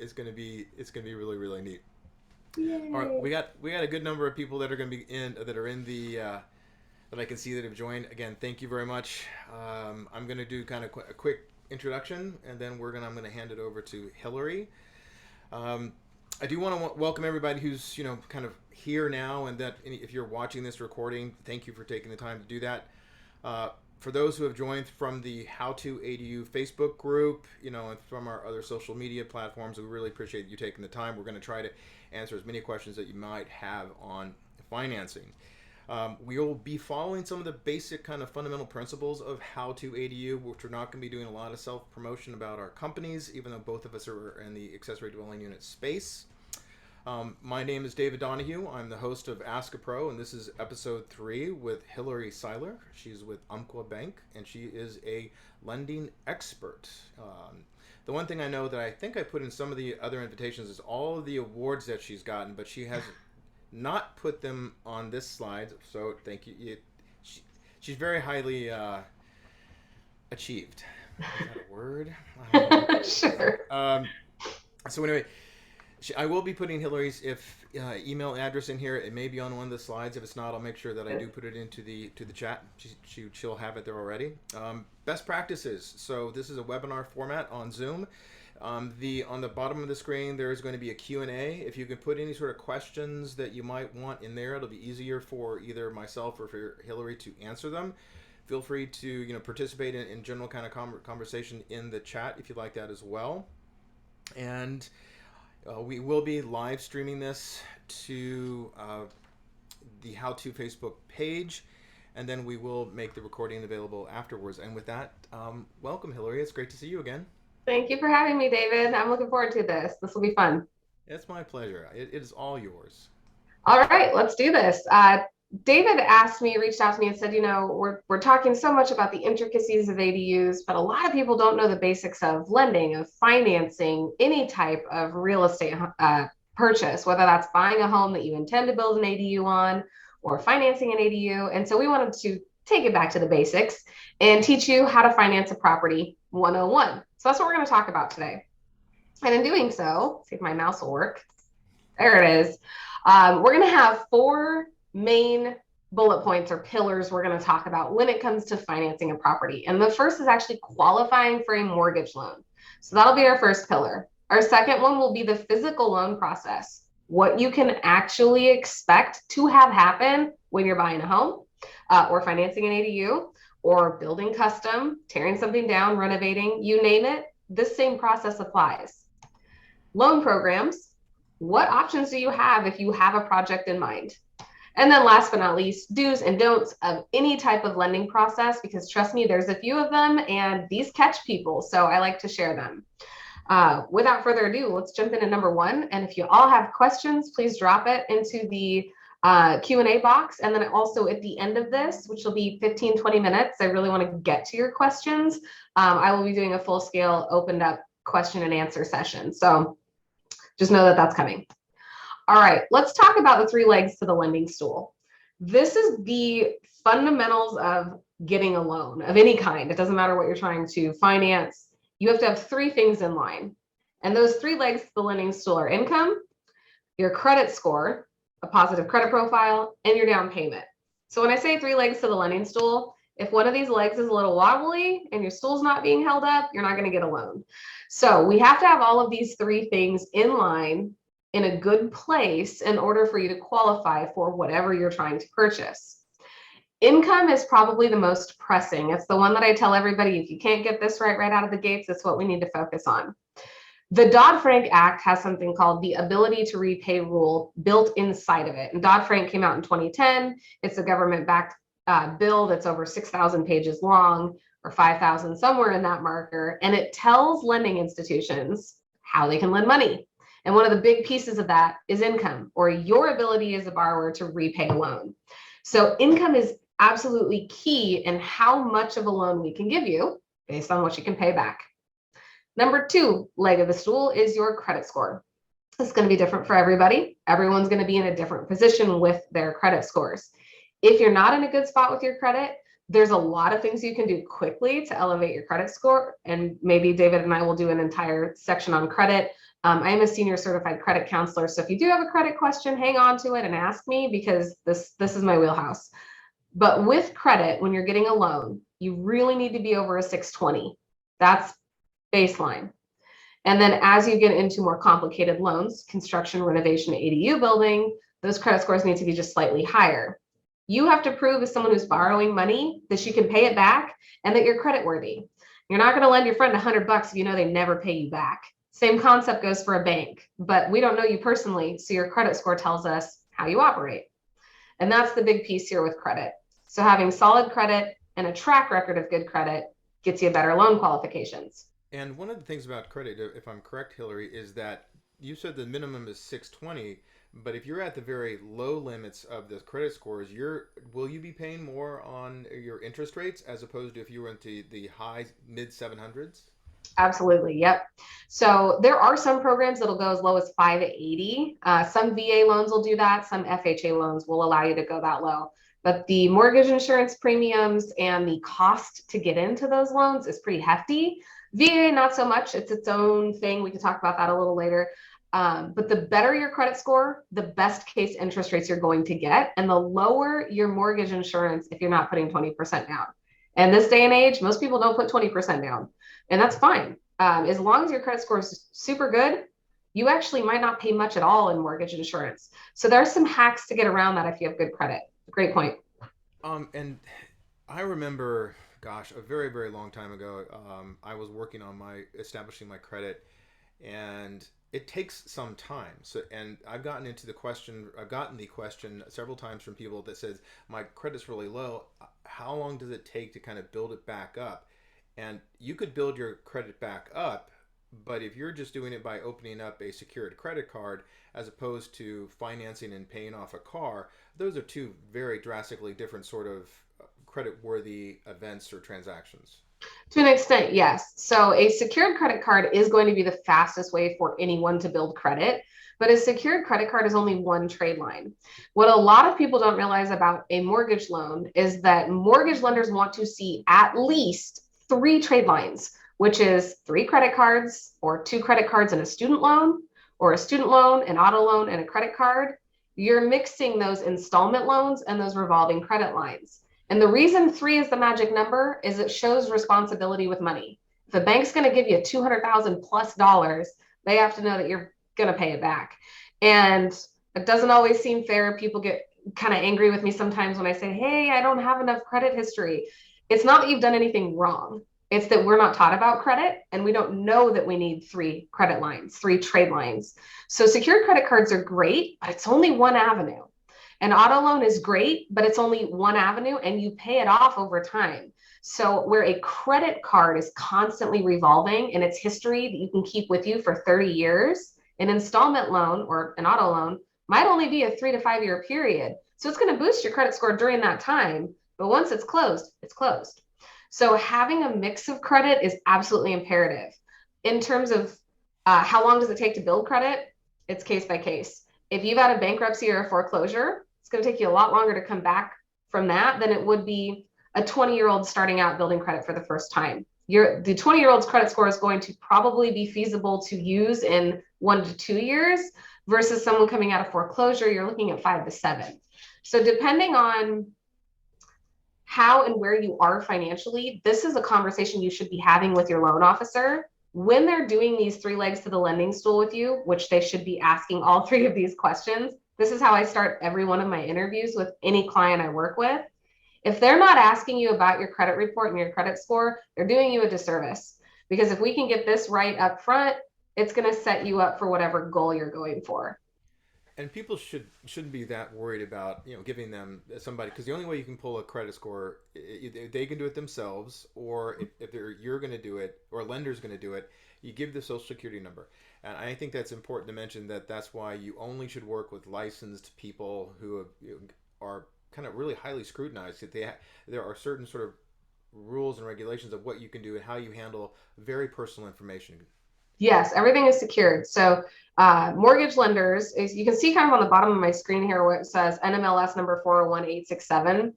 it's gonna be really really neat. All right, Yay. we got a good number of people that are gonna be in that are in the that I can see that have joined. Again, thank you very much. I'm gonna do kind of a quick introduction, and then I'm gonna hand it over to Hillary. Um, I do want to welcome everybody who's kind of here now, and that if you're watching this recording, thank you for taking the time to do that. Uh, for those who have joined from the How to ADU Facebook group, and from our other social media platforms, we really appreciate you taking the time. We're going to try to answer as many questions that you might have on financing. We will be following some of the basic kind of fundamental principles of How to ADU, which we're not going to be doing a lot of self promotion about our companies, even though both of us are in the accessory dwelling unit space. My name is David Donahue. I'm the host of Ask a Pro, and this is episode 3 with Hillary Seiler. She's with Umpqua Bank, and she is a lending expert. The one thing I know that I think I put in some of the other invitations is all of the awards that she's gotten, but she has not put them on this slide. So thank you. She's very highly achieved. Is that a word? I don't know. Sure. So anyway, I will be putting Hillary's email address in here. It may be on one of the slides. If it's not, I'll make sure that I do put it into the chat. She'll have it there already. Best practices. So this is a webinar format on Zoom. On the bottom of the screen, there is going to be a Q&A. If you can put any sort of questions that you might want in there, it'll be easier for either myself or for Hillary to answer them. Feel free to participate in general kind of conversation in the chat if you like that as well. And we will be live streaming this to the How To Facebook page, and then we will make the recording available afterwards. And with that, welcome, Hillary. It's great to see you again. Thank you for having me, David. I'm looking forward to this. This will be fun. It's my pleasure. It is all yours. All right, let's do this. David reached out to me and said, we're talking so much about the intricacies of ADUs, but a lot of people don't know the basics of lending, of financing, any type of real estate purchase, whether that's buying a home that you intend to build an ADU on or financing an ADU. And so we wanted to take it back to the basics and teach you how to finance a property 101. So that's what we're going to talk about today. And in doing so, see if my mouse will work. There it is. We're going to have 4 main bullet points or pillars we're going to talk about when it comes to financing a property. And the first is actually qualifying for a mortgage loan. So that'll be our first pillar. Our second one will be the physical loan process, what you can actually expect to have happen when you're buying a home or financing an ADU or building custom, tearing something down, renovating, you name it, this same process applies. Loan programs, what options do you have if you have a project in mind? And then last but not least, do's and don'ts of any type of lending process, because trust me, there's a few of them and these catch people. So I like to share them. Without further ado, let's jump into number 1. And if you all have questions, please drop it into the Q&A box. And then also at the end of this, which will be 15-20 minutes, I really want to get to your questions. I will be doing a full scale opened up question and answer session. So just know that that's coming. All right, let's talk about the 3 legs to the lending stool. This is the fundamentals of getting a loan of any kind. It doesn't matter what you're trying to finance. You have to have 3 things in line. And those 3 legs to the lending stool are income, your credit score, a positive credit profile, and your down payment. So when I say 3 legs to the lending stool, if one of these legs is a little wobbly and your stool's not being held up, you're not going to get a loan. So we have to have all of these 3 things in line in a good place in order for you to qualify for whatever you're trying to purchase. Income is probably the most pressing. It's the one that I tell everybody, if you can't get this right out of the gates, it's what we need to focus on. The Dodd-Frank Act has something called the ability to repay rule built inside of it. And Dodd-Frank came out in 2010. It's a government-backed bill that's over 6,000 pages long, or 5,000, somewhere in that marker. And it tells lending institutions how they can lend money. And one of the big pieces of that is income, or your ability as a borrower to repay a loan. So income is absolutely key in how much of a loan we can give you based on what you can pay back. Number 2 leg of the stool is your credit score. It's going to be different for everybody. Everyone's going to be in a different position with their credit scores. If you're not in a good spot with your credit, there's a lot of things you can do quickly to elevate your credit score. And maybe David and I will do an entire section on credit I am a senior certified credit counselor. So if you do have a credit question, hang on to it and ask me, because this is my wheelhouse. But with credit, when you're getting a loan, you really need to be over a 620. That's baseline. And then as you get into more complicated loans, construction, renovation, ADU building, those credit scores need to be just slightly higher. You have to prove as someone who's borrowing money that you can pay it back and that you're credit worthy. You're not going to lend your friend $100 if you know they never pay you back. Same concept goes for a bank, but we don't know you personally, so your credit score tells us how you operate. And that's the big piece here with credit. So having solid credit and a track record of good credit gets you better loan qualifications. And one of the things about credit, if I'm correct, Hillary, is that you said the minimum is 620, but if you're at the very low limits of the credit scores, will you be paying more on your interest rates as opposed to if you were into the high mid 700s? Absolutely. Yep. So there are some programs that'll go as low as 580. Some VA loans will do that. Some FHA loans will allow you to go that low. But the mortgage insurance premiums and the cost to get into those loans is pretty hefty. VA, not so much. It's its own thing. We can talk about that a little later. But the better your credit score, the best case interest rates you're going to get, and the lower your mortgage insurance if you're not putting 20% down. And this day and age, most people don't put 20% down, and that's fine. As long as your credit score is super good, you actually might not pay much at all in mortgage insurance. So there are some hacks to get around that if you have good credit. Great point. And I remember, gosh, a very, very long time ago, I was working on establishing my credit, and it takes some time. So, and I've gotten the question several times from people that says, my credit's really low. How long does it take to kind of build it back up? And you could build your credit back up, but if you're just doing it by opening up a secured credit card as opposed to financing and paying off a car, those are two very drastically different sort of credit-worthy events or transactions. To an extent, yes. So a secured credit card is going to be the fastest way for anyone to build credit, but a secured credit card is only one trade line. What a lot of people don't realize about a mortgage loan is that mortgage lenders want to see at least 3 trade lines, which is 3 credit cards or 2 credit cards and a student loan, or a student loan, an auto loan, and a credit card. You're mixing those installment loans and those revolving credit lines. And the reason 3 is the magic number is it shows responsibility with money. If a bank's going to give you $200,000 plus, they have to know that you're going to pay it back. And it doesn't always seem fair. People get kind of angry with me sometimes when I say, hey, I don't have enough credit history. It's not that you've done anything wrong. It's that we're not taught about credit, and we don't know that we need 3 credit lines, 3 trade lines. So secured credit cards are great, but it's only one avenue. An auto loan is great, but it's only one avenue, and you pay it off over time. So where a credit card is constantly revolving in its history that you can keep with you for 30 years, an installment loan or an auto loan might only be a 3 to 5 year period. So it's going to boost your credit score during that time, but once it's closed, it's closed. So having a mix of credit is absolutely imperative. In terms of how long does it take to build credit, it's case by case. If you've had a bankruptcy or a foreclosure, it's going to take you a lot longer to come back from that than it would be a 20-year-old starting out building credit for the first time. The 20-year-old's credit score is going to probably be feasible to use in 1 to 2 years versus someone coming out of foreclosure, you're looking at 5 to 7. So depending on how and where you are financially, this is a conversation you should be having with your loan officer when they're doing these 3 legs to the lending stool with you, which they should be asking all 3 of these questions. This is how I start every one of my interviews with any client I work with. If they're not asking you about your credit report and your credit score, they're doing you a disservice. Because if we can get this right up front, it's going to set you up for whatever goal you're going for. And people shouldn't be that worried about giving them somebody, because the only way you can pull a credit score, they can do it themselves, or if you're going to do it or a lender's going to do it, you give the social security number. And I think that's important to mention, that's why you only should work with licensed people who are kind of really highly scrutinized. That there are certain sort of rules and regulations of what you can do and how you handle very personal information. Yes, everything is secured. So mortgage lenders, you can see kind of on the bottom of my screen here where it says NMLS number 401867.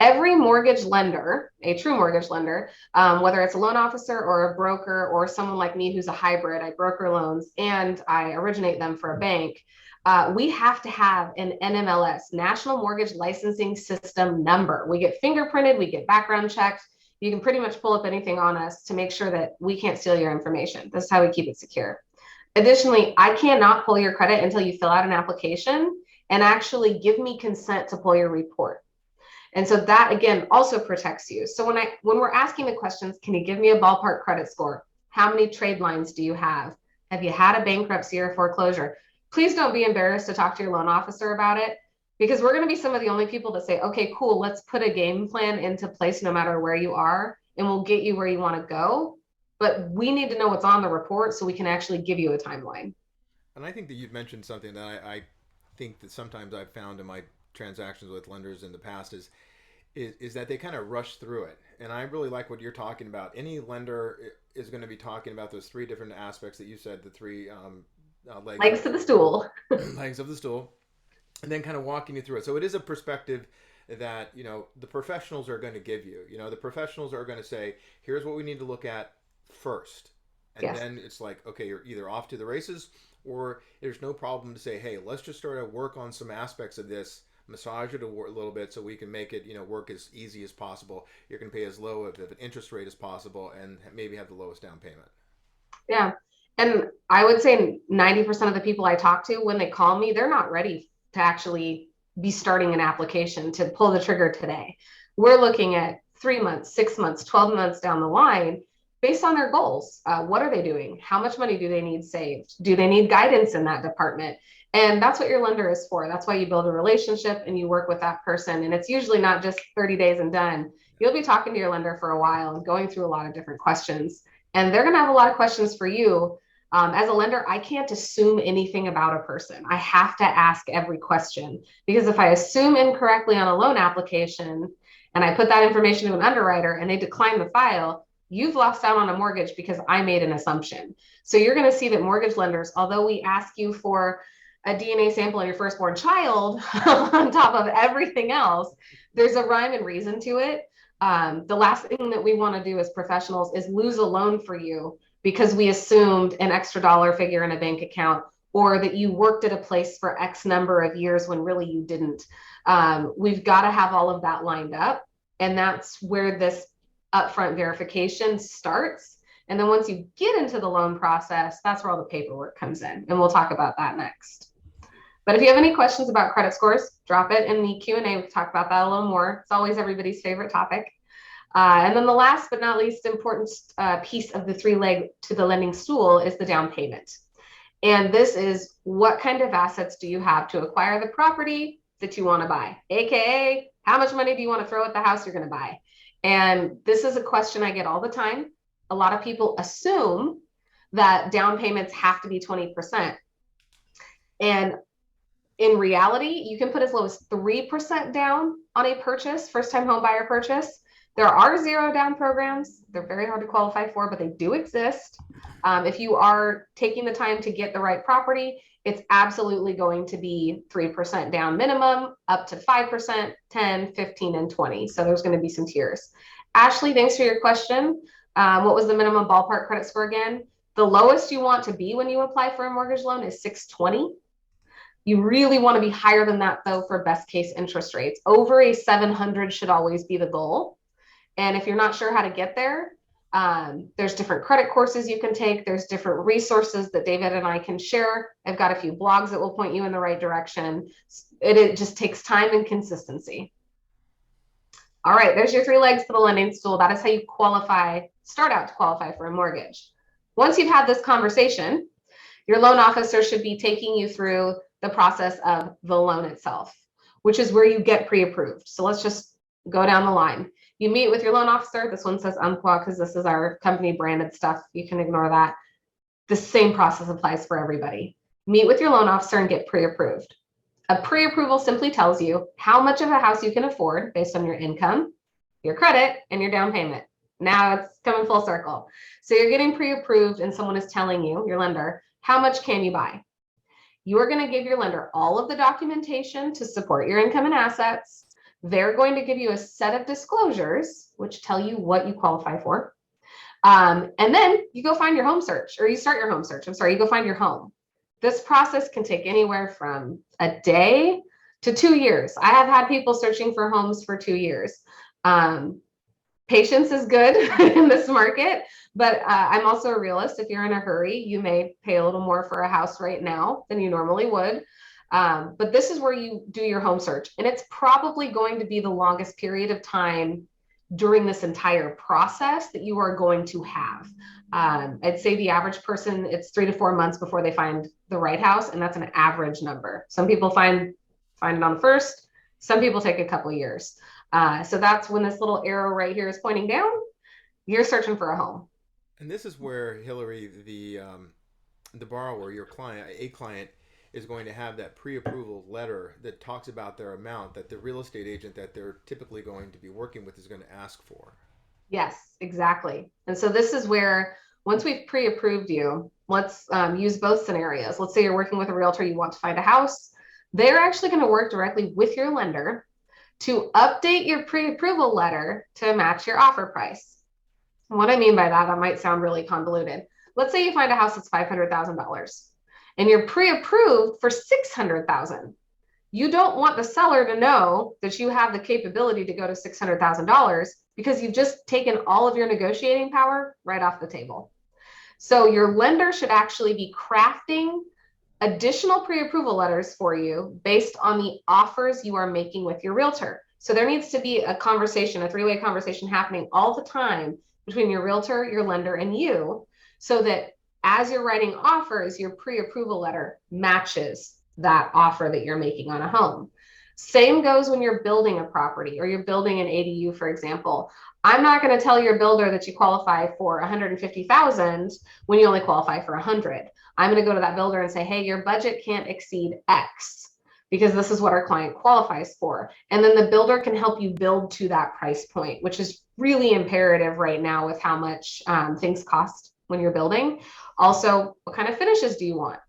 Every mortgage lender, a true mortgage lender, whether it's a loan officer or a broker or someone like me who's a hybrid, I broker loans and I originate them for a bank. We have to have an NMLS, National Mortgage Licensing System number. We get fingerprinted, we get background checked. You can pretty much pull up anything on us to make sure that we can't steal your information. This is how we keep it secure. Additionally, I cannot pull your credit until you fill out an application and actually give me consent to pull your report. And so that again also protects you. So when we're asking the questions, can you give me a ballpark credit score? How many trade lines do you have? Have you had a bankruptcy or foreclosure? Please don't be embarrassed to talk to your loan officer about it, because we're going to be some of the only people that say, okay, cool, let's put a game plan into place no matter where you are, and we'll get you where you want to go. But we need to know what's on the report so we can actually give you a timeline. And I think that you've mentioned something that I think that sometimes I've found in my transactions with lenders in the past is that they kind of rush through it. And I really like what you're talking about. Any lender is going to be talking about those three different aspects that you said, the three legs to the stool. legs of the stool, and then kind of walking you through it. So it is a perspective that, you know, the professionals are going to give you. You know, the professionals are going to say, here's what we need to look at first. And Yes. then it's like, okay, you're either off to the races, or there's no problem to say, hey, let's just start to work on some aspects of this, massage it a little bit so we can make it, you know, work as easy as possible. You're going to pay as low of an interest rate as possible and maybe have the lowest down payment. Yeah. And I would say 90% of the people I talk to, when they call me, they're not ready to actually be starting an application to pull the trigger today. We're looking at 3 months, 6 months, 12 months down the line based on their goals. What are they doing? How much money do they need saved? Do they need guidance in that department? And that's what your lender is for. That's why you build a relationship and you work with that person. And it's usually not just 30 days and done. You'll be talking to your lender for a while and going through a lot of different questions. And they're going to have a lot of questions for you. As a lender, I can't assume anything about a person. I have to ask every question, because if I assume incorrectly on a loan application and I put that information to an underwriter and they decline the file, you've lost out on a mortgage because I made an assumption. So you're going to see that mortgage lenders, although we ask you for a DNA sample on your firstborn child on top of everything else, there's a rhyme and reason to it. The last thing that we want to do as professionals is lose a loan for you because we assumed an extra dollar figure in a bank account, or that you worked at a place for X number of years when really you didn't. We've got to have all of that lined up. And that's where this upfront verification starts. And then once you get into the loan process, that's where all the paperwork comes in. And we'll talk about that next. But if you have any questions about credit scores, drop it in the Q&A. We can talk about that a little more. It's always everybody's favorite topic. And then the last but not least important piece of the three leg to the lending stool is the down payment. And this is what kind of assets do you have to acquire the property that you want to buy? AKA, how much money do you want to throw at the house you're going to buy? And this is a question I get all the time. A lot of people assume that down payments have to be 20%. And in reality, you can put as low as 3% down on a purchase, first-time home buyer purchase. There are zero down programs. They're very hard to qualify for, but they do exist. If you are taking the time to get the right property, it's absolutely going to be 3% down minimum, up to 5%, 10, 15, and 20. So there's going to be some tiers. Ashley, thanks for your question. What was the minimum ballpark credit score again? The lowest you want to be when you apply for a mortgage loan is 620. You really want to be higher than that, though, for best case interest rates. Over a 700 should always be the goal. And if you're not sure how to get there, there's different credit courses you can take. There's different resources that David and I can share. I've got a few blogs that will point you in the right direction. It just takes time and consistency. All right, there's your three legs to the lending stool. That is how you start out to qualify for a mortgage. Once you've had this conversation, your loan officer should be taking you through the process of the loan itself, which is where you get pre-approved. So let's just go down the line. You meet with your loan officer. This one says Umpqua because this is our company branded stuff. You can ignore that. The same process applies for everybody. Meet with your loan officer and get pre-approved. A pre-approval simply tells you how much of a house you can afford based on your income, your credit, and your down payment. Now it's coming full circle. So you're getting pre-approved and someone is telling you, your lender, how much can you buy? You are going to give your lender all of the documentation to support your income and assets. They're going to give you a set of disclosures, which tell you what you qualify for. And then you go find your home search, or you start your home search. I'm sorry, you go find your home. This process can take anywhere from a day to 2 years. I have had people searching for homes for 2 years. Patience is good in this market, but I'm also a realist. If you're in a hurry, you may pay a little more for a house right now than you normally would. But this is where you do your home search, and it's probably going to be the longest period of time during this entire process that you are going to have. I'd say the average person, it's 3 to 4 months before they find the right house, and that's an average number. Some people find it on the first, some people take a couple years. So that's when this little arrow right here is pointing down, you're searching for a home. And this is where Hillary, the borrower, your client, a client, is going to have that pre-approval letter that talks about their amount that the real estate agent that they're typically going to be working with is going to ask for. Yes, exactly. And so this is where, once we've pre-approved you, let's use both scenarios. Let's say you're working with a realtor, you want to find a house. They're actually going to work directly with your lender to update your pre-approval letter to match your offer price. What I mean by that might sound really convoluted. Let's say you find a house that's $500,000 and you're pre-approved for $600,000. You don't want the seller to know that you have the capability to go to $600,000 because you've just taken all of your negotiating power right off the table. So your lender should actually be crafting additional pre-approval letters for you based on the offers you are making with your realtor. So there needs to be a conversation, a three-way conversation happening all the time between your realtor, your lender, and you, so that as you're writing offers, your pre-approval letter matches that offer that you're making on a home. Same goes when you're building a property or you're building an ADU, for example. I'm not going to tell your builder that you qualify for 150,000 when you only qualify for 100. I'm going to go to that builder and say, hey, your budget can't exceed X because this is what our client qualifies for. And then the builder can help you build to that price point, which is really imperative right now with how much things cost when you're building. Also, what kind of finishes do you want?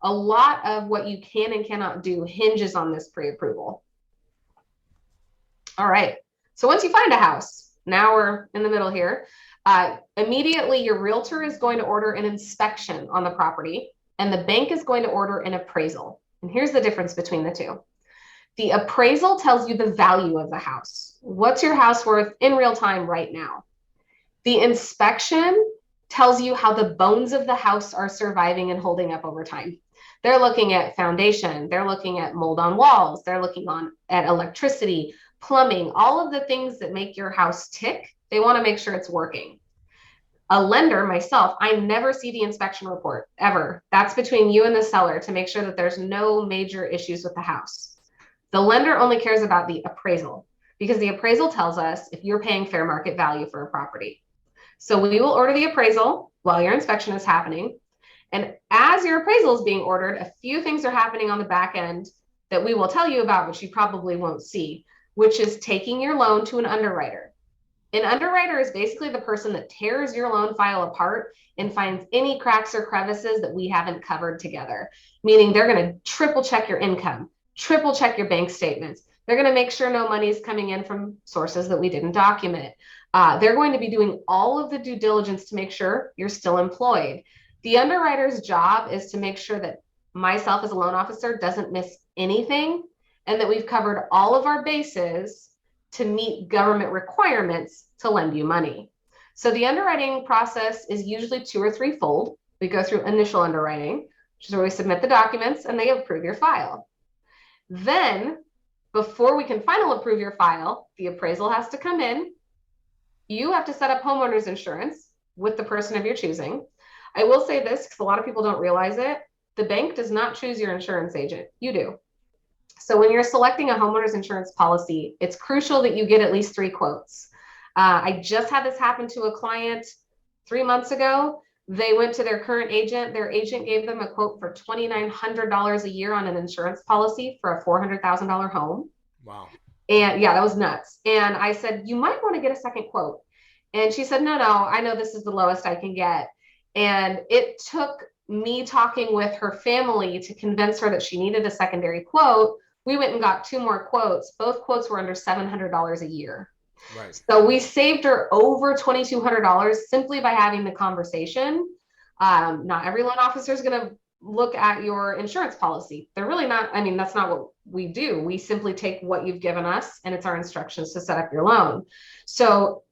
A lot of what you can and cannot do hinges on this pre-approval. All right. So once you find a house, now we're in the middle here. Immediately, your realtor is going to order an inspection on the property, and the bank is going to order an appraisal. And here's the difference between the two. The appraisal tells you the value of the house. What's your house worth in real time right now? The inspection tells you how the bones of the house are surviving and holding up over time. They're looking at foundation, they're looking at mold on walls, they're looking at electricity, plumbing, all of the things that make your house tick. They want to make sure it's working. A lender, myself, I never see the inspection report ever. That's between you and the seller to make sure that there's no major issues with the house. The lender only cares about the appraisal because the appraisal tells us if you're paying fair market value for a property. So we will order the appraisal while your inspection is happening. And as your appraisal is being ordered, a few things are happening on the back end that we will tell you about, which you probably won't see, which is taking your loan to an underwriter. An underwriter is basically the person that tears your loan file apart and finds any cracks or crevices that we haven't covered together, meaning they're going to triple check your income, triple check your bank statements. They're going to make sure no money is coming in from sources that we didn't document. They're going to be doing all of the due diligence to make sure you're still employed. The underwriter's job is to make sure that myself as a loan officer doesn't miss anything and that we've covered all of our bases to meet government requirements to lend you money. So the underwriting process is usually 2 or 3-fold. We go through initial underwriting, which is where we submit the documents and they approve your file. Then, before we can final approve your file, the appraisal has to come in. You have to set up homeowners insurance with the person of your choosing. I will say this because a lot of people don't realize it. The bank does not choose your insurance agent. You do. So when you're selecting a homeowner's insurance policy, it's crucial that you get at least 3 quotes. I just had this happen to a client 3 months ago. They went to their current agent. Their agent gave them a quote for $2,900 a year on an insurance policy for a $400,000 home. Wow. And yeah, that was nuts. And I said, you might want to get a second quote. And she said, no, I know this is the lowest I can get. And it took me talking with her family to convince her that she needed a secondary quote, We went and got 2 more quotes. Both quotes were under $700 a year. Right. So we saved her over $2,200 simply by having the conversation. Not every loan officer is going to look at your insurance policy. They're really not. I mean, that's not what we do. We simply take what you've given us, and it's our instructions to set up your loan. So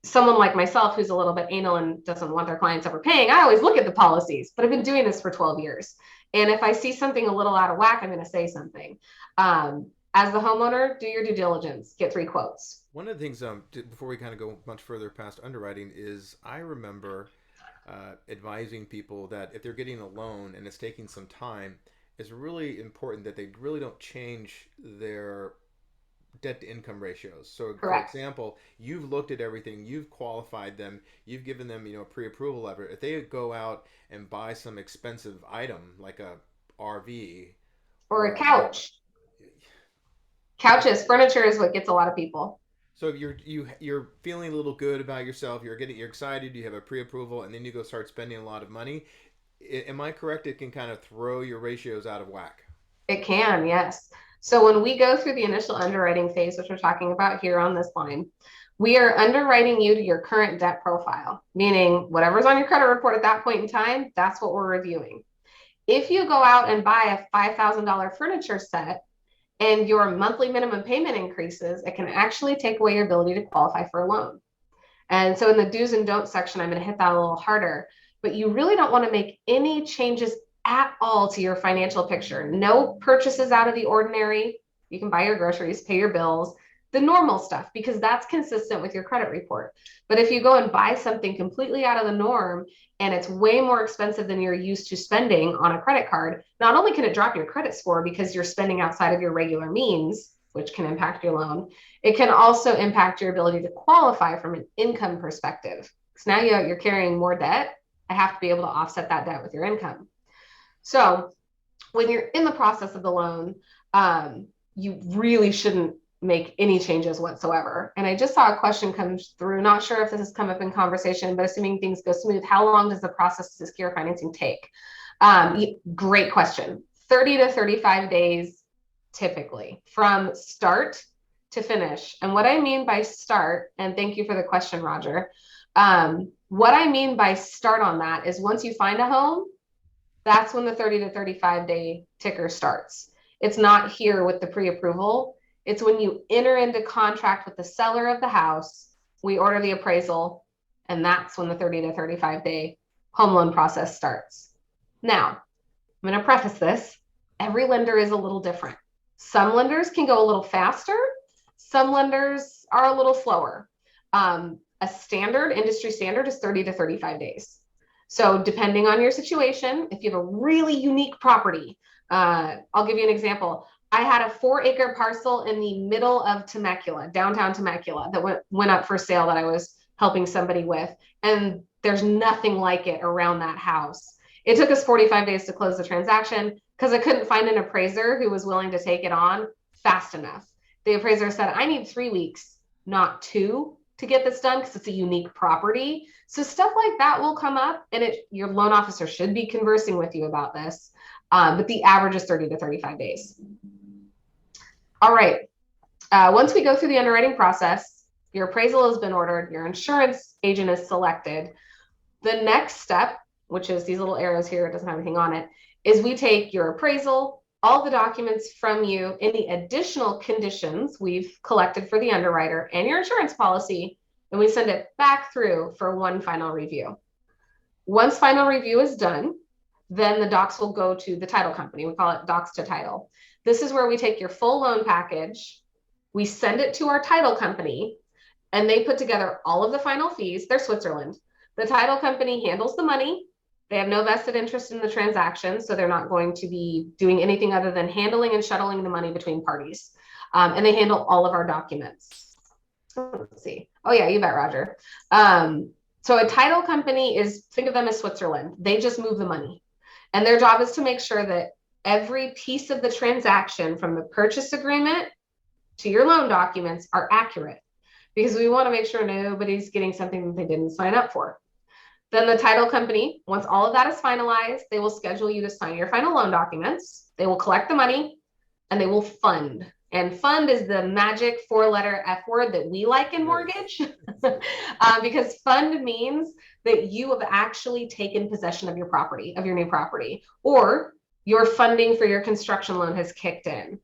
someone like myself who's a little bit anal and doesn't want their clients overpaying, I always look at the policies, but I've been doing this for 12 years. And if I see something a little out of whack, I'm going to say something. As the homeowner, do your due diligence, get 3 quotes. One of the things, before we kind of go much further past underwriting, is I remember advising people that if they're getting a loan and it's taking some time, it's really important that they really don't change their debt to income ratios. So, Correct. for example, you've looked at everything, you've qualified them, you've given them, a pre-approval letter. If they go out and buy some expensive item like a RV Or or a couch. Couches, furniture is what gets a lot of people. so you're feeling a little good about yourself, you're excited, you have a pre-approval, and then you go start spending a lot of money. Am I correct? It can kind of throw your ratios out of whack. It can, yes. So when we go through the initial underwriting phase, which we're talking about here on this line, we are underwriting you to your current debt profile, meaning whatever's on your credit report at that point in time, that's what we're reviewing. If you go out and buy a $5,000 furniture set and your monthly minimum payment increases, it can actually take away your ability to qualify for a loan. And so in the do's and don'ts section, I'm going to hit that a little harder, but you really don't want to make any changes at all to your financial picture. No purchases out of the ordinary. You can buy your groceries, pay your bills, the normal stuff, because that's consistent with your credit report. But if you go and buy something completely out of the norm and it's way more expensive than you're used to spending on a credit card, not only can it drop your credit score because you're spending outside of your regular means, which can impact your loan, it can also impact your ability to qualify from an income perspective. Because now you're carrying more debt. I have to be able to offset that debt with your income. So when you're in the process of the loan, you really shouldn't make any changes whatsoever. And I just saw a question come through. Not sure if this has come up in conversation, but assuming things go smooth, how long does the process to secure financing take? Great question. 30 to 35 days, typically, from start to finish. And what I mean by start, and thank you for the question, Roger. What I mean by start on that is once you find a home, that's when the 30 to 35 day ticker starts. It's not here with the pre-approval. It's when you enter into contract with the seller of the house, we order the appraisal, and that's when the 30 to 35 day home loan process starts. Now, I'm going to preface this. Every lender is a little different. Some lenders can go a little faster. Some lenders are a little slower. A industry standard is 30 to 35 days. So depending on your situation, if you have a really unique property, I'll give you an example. I had a 4-acre parcel in the middle of Temecula, downtown Temecula, that went up for sale that I was helping somebody with. And there's nothing like it around that house. It took us 45 days to close the transaction because I couldn't find an appraiser who was willing to take it on fast enough. The appraiser said, I need 3 weeks, not 2, to get this done because it's a unique property. So stuff like that will come up, and your loan officer should be conversing with you about this. But the average is 30 to 35 days. All right. Once we go through the underwriting process, your appraisal has been ordered, your insurance agent is selected. The next step, which is these little arrows here, it doesn't have anything on it, is we take your appraisal, all the documents from you, any additional conditions we've collected for the underwriter, and your insurance policy, and we send it back through for one final review. Once final review is done, then the docs will go to the title company. We call it docs to title. This is where we take your full loan package, we send it to our title company, and they put together all of the final fees. They're Switzerland. The title company handles the money. They have no vested interest in the transaction, so they're not going to be doing anything other than handling and shuttling the money between parties. And they handle all of our documents. Let's see. Oh yeah, you bet, Roger. So a title company think of them as Switzerland. They just move the money. And their job is to make sure that every piece of the transaction, from the purchase agreement to your loan documents, are accurate, because we want to make sure nobody's getting something that they didn't sign up for. Then the title company, once all of that is finalized, they will schedule you to sign your final loan documents. They will collect the money, and they will fund. And fund is the magic four-letter F word that we like in Yes. mortgage, because fund means that you have actually taken possession of your property, of your new property, or your funding for your construction loan has kicked in.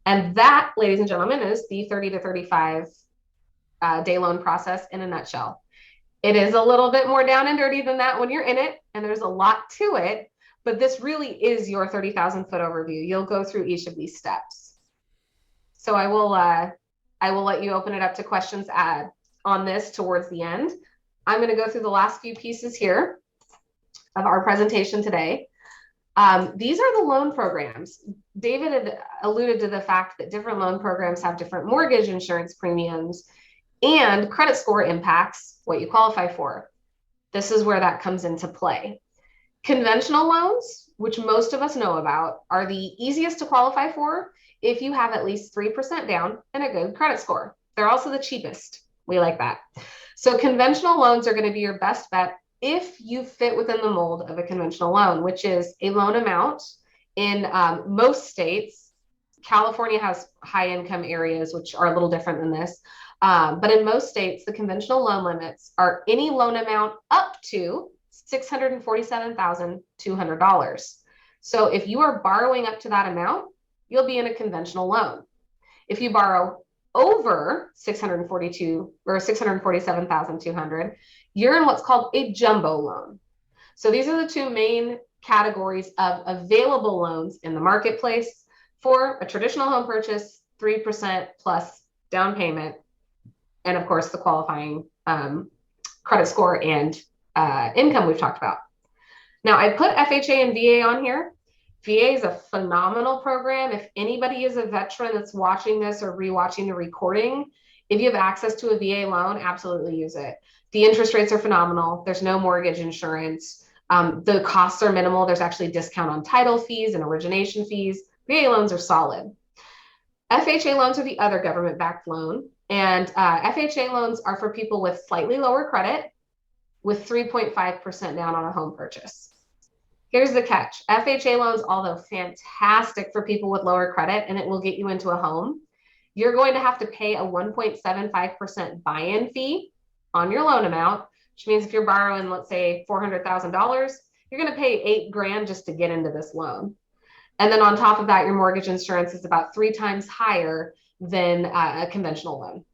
And that, ladies and gentlemen, is the 30 to 35 day loan process in a nutshell. It is a little bit more down and dirty than that when you're in it, and there's a lot to it, but this really is your 30,000 foot overview. You'll go through each of these steps. So I will let you open it up to questions on this towards the end. I'm going to go through the last few pieces here of our presentation today. These are the loan programs. David had alluded to the fact that different loan programs have different mortgage insurance premiums, and credit score impacts what you qualify for. This is where that comes into play. Conventional loans, which most of us know about, are the easiest to qualify for if you have at least 3% down and a good credit score. They're also the cheapest. We like that. So conventional loans are going to be your best bet if you fit within the mold of a conventional loan, which is a loan amount in most states. California has high income areas, which are a little different than this. But in most states, the conventional loan limits are any loan amount up to $647,200. So if you are borrowing up to that amount, you'll be in a conventional loan. If you borrow over 642 or 647,200, you're in what's called a jumbo loan. So these are the two main categories of available loans in the marketplace for a traditional home purchase, 3% plus down payment, and of course the qualifying credit score and income we've talked about. Now I put FHA and VA on here. VA is a phenomenal program. If anybody is a veteran that's watching this or rewatching the recording, if you have access to a VA loan, absolutely use it. The interest rates are phenomenal. There's no mortgage insurance. The costs are minimal. There's actually a discount on title fees and origination fees. VA loans are solid. FHA loans are the other government-backed loan. And FHA loans are for people with slightly lower credit with 3.5% down on a home purchase. Here's the catch. FHA loans, although fantastic for people with lower credit and it will get you into a home, you're going to have to pay a 1.75% buy-in fee on your loan amount, which means if you're borrowing, let's say $400,000, you're going to pay $8,000 just to get into this loan. And then on top of that, your mortgage insurance is about 3 times higher than a conventional loan.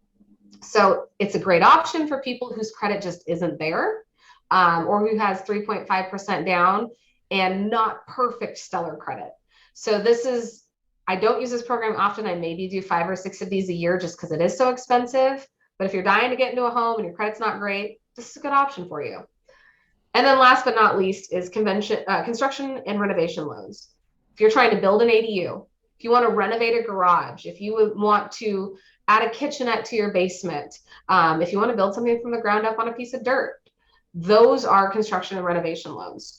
So it's a great option for people whose credit just isn't there, or who has 3.5% down and not perfect stellar credit. So this is, I don't use this program often. I maybe do 5 or 6 of these a year just because it is so expensive. But if you're dying to get into a home and your credit's not great, this is a good option for you. And then last but not least is construction and renovation loans. If you're trying to build an ADU, if you want to renovate a garage, if you want to add a kitchenette to your basement, if you want to build something from the ground up on a piece of dirt, those are construction and renovation loans.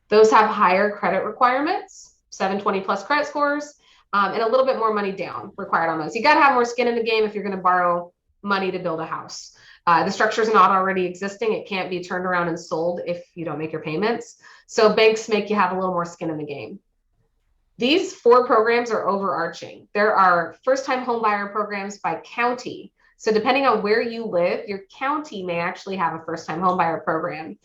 Those have higher credit requirements, 720 plus credit scores, and a little bit more money down required on those. You got to have more skin in the game if you're going to borrow money to build a house. The structure is not already existing. It can't be turned around and sold if you don't make your payments. So banks make you have a little more skin in the game. These 4 programs are overarching. There are first-time home buyer programs by county. So depending on where you live, your county may actually have a first-time home buyer program.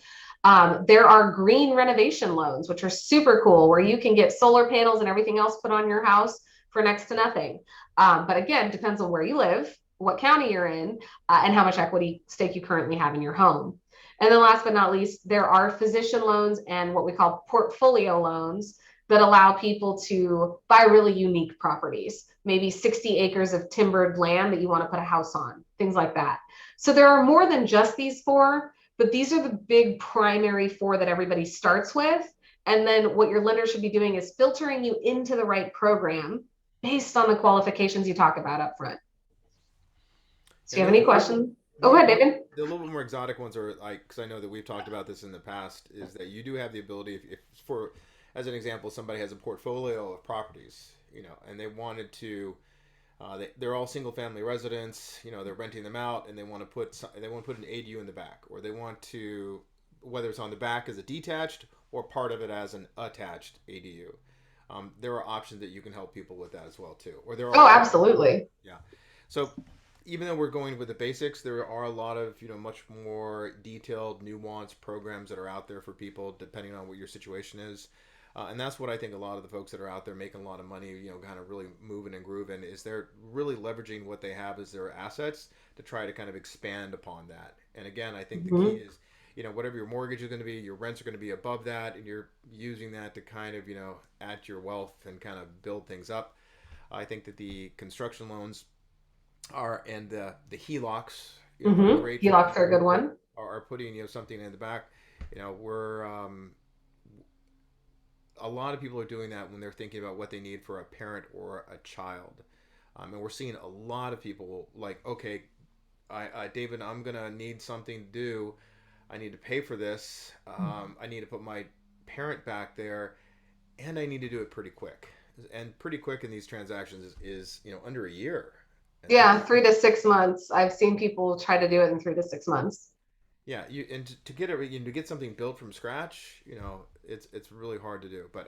There are green renovation loans, which are super cool, where you can get solar panels and everything else put on your house for next to nothing. But again, depends on where you live, what county you're in, and how much equity stake you currently have in your home. And then last but not least, there are physician loans and what we call portfolio loans that allow people to buy really unique properties, maybe 60 acres of timbered land that you want to put a house on, things like that. So there are more than just these 4, but these are the big primary 4 that everybody starts with. And then what your lender should be doing is filtering you into the right program based on the qualifications you talk about up front. So you have any questions? Go ahead, David. The little bit more exotic ones are like, because I know that we've talked about this in the past, is that you do have the ability, if for, as an example, somebody has a portfolio of properties, and they wanted to, they're all single family residents, they're renting them out, and they want to put an ADU in the back, or they want to, whether it's on the back as a detached or part of it as an attached ADU. there are options that you can help people with that as well too. Or there Oh, are, absolutely. yeah. So even though we're going with the basics, there are a lot of much more detailed, nuanced programs that are out there for people depending on what your situation is. And that's what I think a lot of the folks that are out there making a lot of money, kind of really moving and grooving, is they're really leveraging what they have as their assets to try to kind of expand upon that. And again, I think the key Mhm. is, whatever your mortgage is going to be, your rents are going to be above that, and you're using that to kind of, add to your wealth and kind of build things up. I think that the construction loans and the HELOCs, are great for HELOCs are a people good who one. are putting something in the back. We're a lot of people are doing that when they're thinking about what they need for a parent or a child. And we're seeing a lot of people like, okay, David, I'm gonna need something to do. I need to pay for this. I need to put my parent back there, and I need to do it pretty quick. And pretty quick in these transactions is under a year, and Yeah, that's 3 to 6 months. I've seen people try to do it in 3 to 6 months. yeah. You and to get it, to get something built from scratch, it's really hard to do. But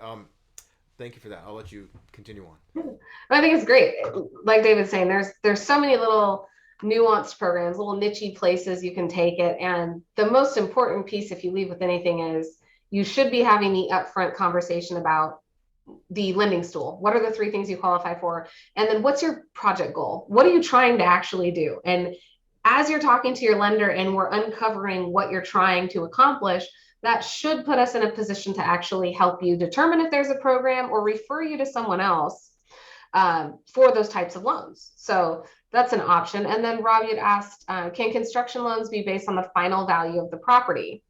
thank you for that. I'll let you continue on. I think it's great. Like David's saying, there's so many little nuanced programs, little nichey places you can take it. And the most important piece, if you leave with anything, is you should be having the upfront conversation about the lending stool. What are the 3 things you qualify for? And then what's your project goal? What are you trying to actually do? And as you're talking to your lender and we're uncovering what you're trying to accomplish, that should put us in a position to actually help you determine if there's a program or refer you to someone else for those types of loans. So that's an option. And then Rob, you'd asked, can construction loans be based on the final value of the property?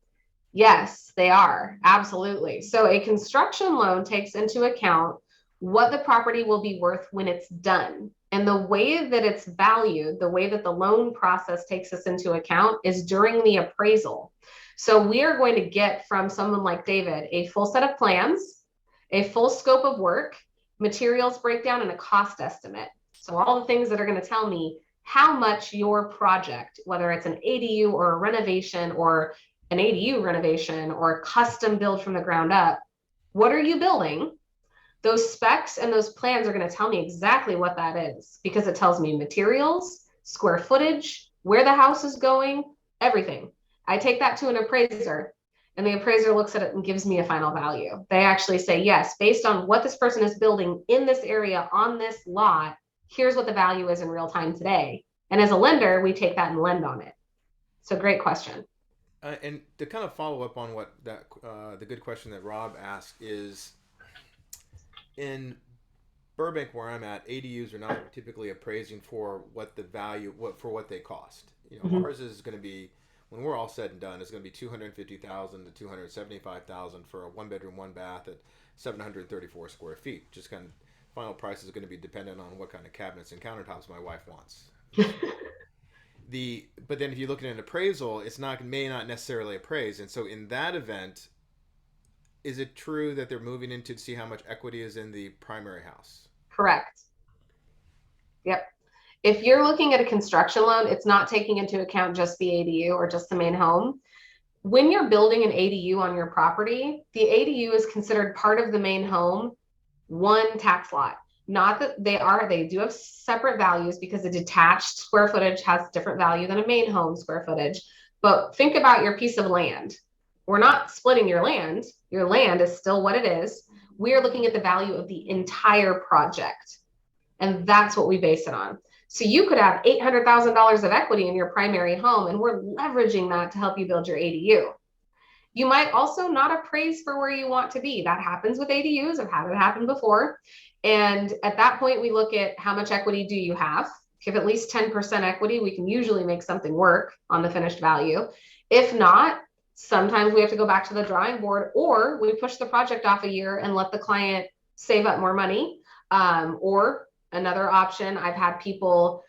Yes, they are. Absolutely. So a construction loan takes into account what the property will be worth when it's done. And the way that it's valued, the way that the loan process takes us into account is during the appraisal. So we are going to get from someone like David a full set of plans, a full scope of work, materials breakdown, and a cost estimate. So all the things that are going to tell me how much your project, whether it's an ADU or a renovation or an ADU renovation or a custom build from the ground up, what are you building? Those specs and those plans are going to tell me exactly what that is because it tells me materials, square footage, where the house is going, everything. I take that to an appraiser and the appraiser looks at it and gives me a final value. They actually say, yes, based on what this person is building in this area on this lot, here's what the value is in real time today. And as a lender, we take that and lend on it. So great question. And to kind of follow up on what the good question that Rob asked is, in Burbank where I'm at, ADUs are not typically appraising for what the value, what they cost. Mm-hmm. Ours is going to be, when we're all said and done, it's going to be 250,000 to 275,000 for a 1 bedroom, 1 bath at 734 square feet. Just kind of final price is going to be dependent on what kind of cabinets and countertops my wife wants. But then if you look at an appraisal, may not necessarily appraise, and so in that event, is it true that they're moving in to see how much equity is in the primary house? Correct. Yep. If you're looking at a construction loan, it's not taking into account just the ADU or just the main home. When you're building an ADU on your property, the ADU is considered part of the main home, one tax lot. Not that they do have separate values because a detached square footage has different value than a main home square footage. But think about your piece of land. We're not splitting your land. Your land is still what it is. We are looking at the value of the entire project. And that's what we base it on. So you could have $800,000 of equity in your primary home, and we're leveraging that to help you build your ADU. You might also not appraise for where you want to be. That happens with ADUs. I've had it happen before. And at that point, we look at how much equity do you have? If you have at least 10% equity, we can usually make something work on the finished value. If not, sometimes we have to go back to the drawing board, or we push the project off a year and let the client save up more money. Or another option, I've had people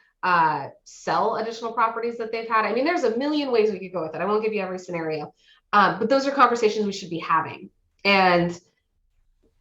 sell additional properties that they've had. I mean, there's a million ways we could go with it. I won't give you every scenario. But those are conversations we should be having. And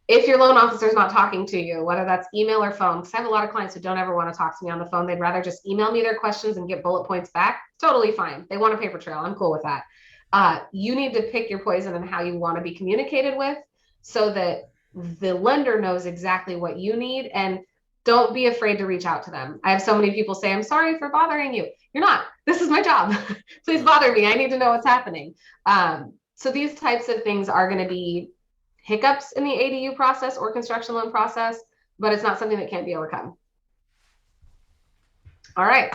if your loan officer is not talking to you, whether that's email or phone, because I have a lot of clients who don't ever want to talk to me on the phone. They'd rather just email me their questions and get bullet points back. Totally fine. They want a paper trail. I'm cool with that. You need to pick your poison and how you want to be communicated with so that the lender knows exactly what you need, and don't be afraid to reach out to them. I have so many people say, I'm sorry for bothering you. You're not. This is my job. Please bother me. I need to know what's happening. So these types of things are going to be hiccups in the ADU process or construction loan process, but it's not something that can't be overcome. All right.